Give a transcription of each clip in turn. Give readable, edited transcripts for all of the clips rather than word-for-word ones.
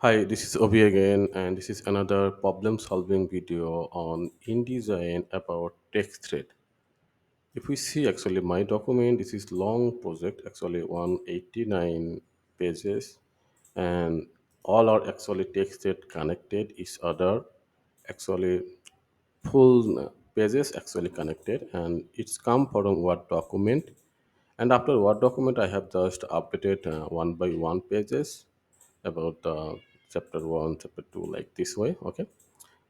Hi, this is Obi again, and this is another problem solving video on InDesign about text thread. If we see actually my document, this is long project, actually 189 pages, and all are actually text thread connected each other, actually full pages actually connected, and it's come from Word document. And after Word document, I have just updated one by one pages about chapter 1, chapter 2, like this way, okay,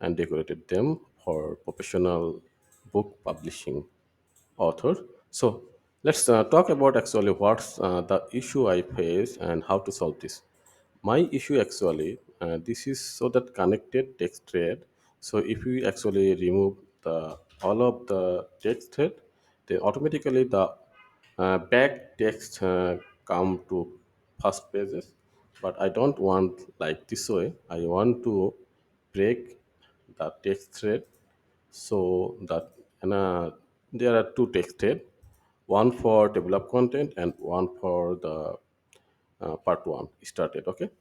and decorated them for professional book publishing author. So let's talk about actually what's the issue I face and how to solve this. My issue actually, this is so that connected text thread. So if we actually remove the all of the text thread, then automatically the back text come to first pages. But I don't want like this way. I want to break the text thread so that and, there are two text thread, one for develop content and one for the part one started. Okay,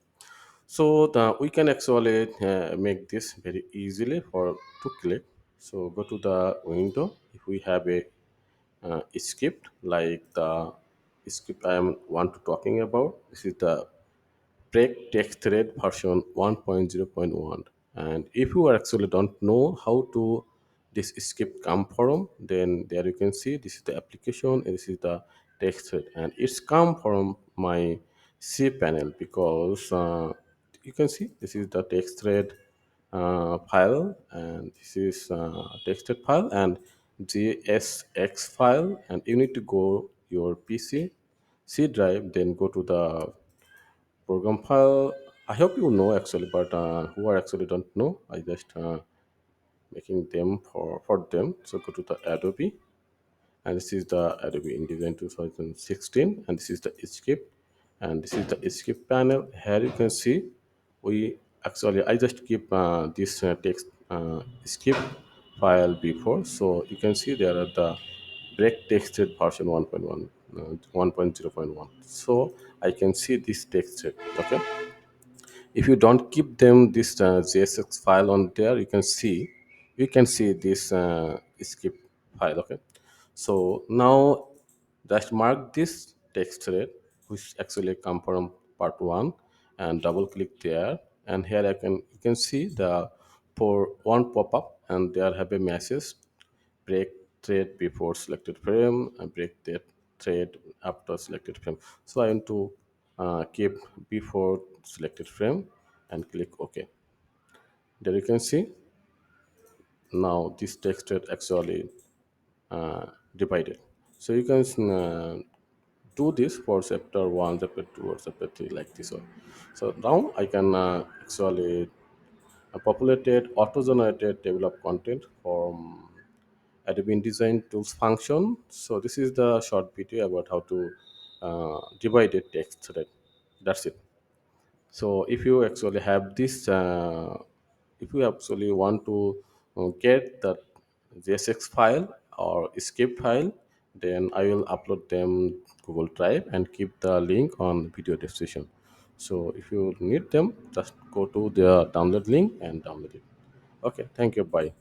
so we can actually make this very easily for to click. So go to the window. If we have a script like the script I am want to talking about, this is the break text thread version 1.0.1. And if you are actually don't know how to this script come from, then there you can see this is the application and this is the text thread, and it's come from my C panel because you can see this is the text thread file, and this is text thread file and JSX file, and you need to go your PC C drive, then go to the program file. I hope you know actually, but who are actually don't know, I just making them for them. So go to the Adobe, and this is the Adobe InDesign 2016, and this is the Escape, and this is the Escape panel. Here you can see we actually I just keep this text Escape file before, so you can see there are the break texted version 1.1 1.0.1. So I can see this texted. Okay, if you don't keep them this JSX file on there, you can see this skip file. Okay, so now just mark this text thread which actually come from part one and double click there, and here you can see the for one pop-up, and there have a message break thread before selected frame and break that thread after selected frame. So I want to keep before selected frame and click OK. There you can see now this text thread actually divided. So you can do this for chapter 1, chapter 2, or chapter 3, like this one. So now I can actually populated auto-generated develop content from Adobe InDesign tools function. So this is the short video about how to divide a text thread. That's it. So if you actually have this, if you actually want to get the JSX file or escape file, then I will upload them Google Drive and keep the link on video description. So if you need them, just go to the download link and download it. Okay, thank you. Bye.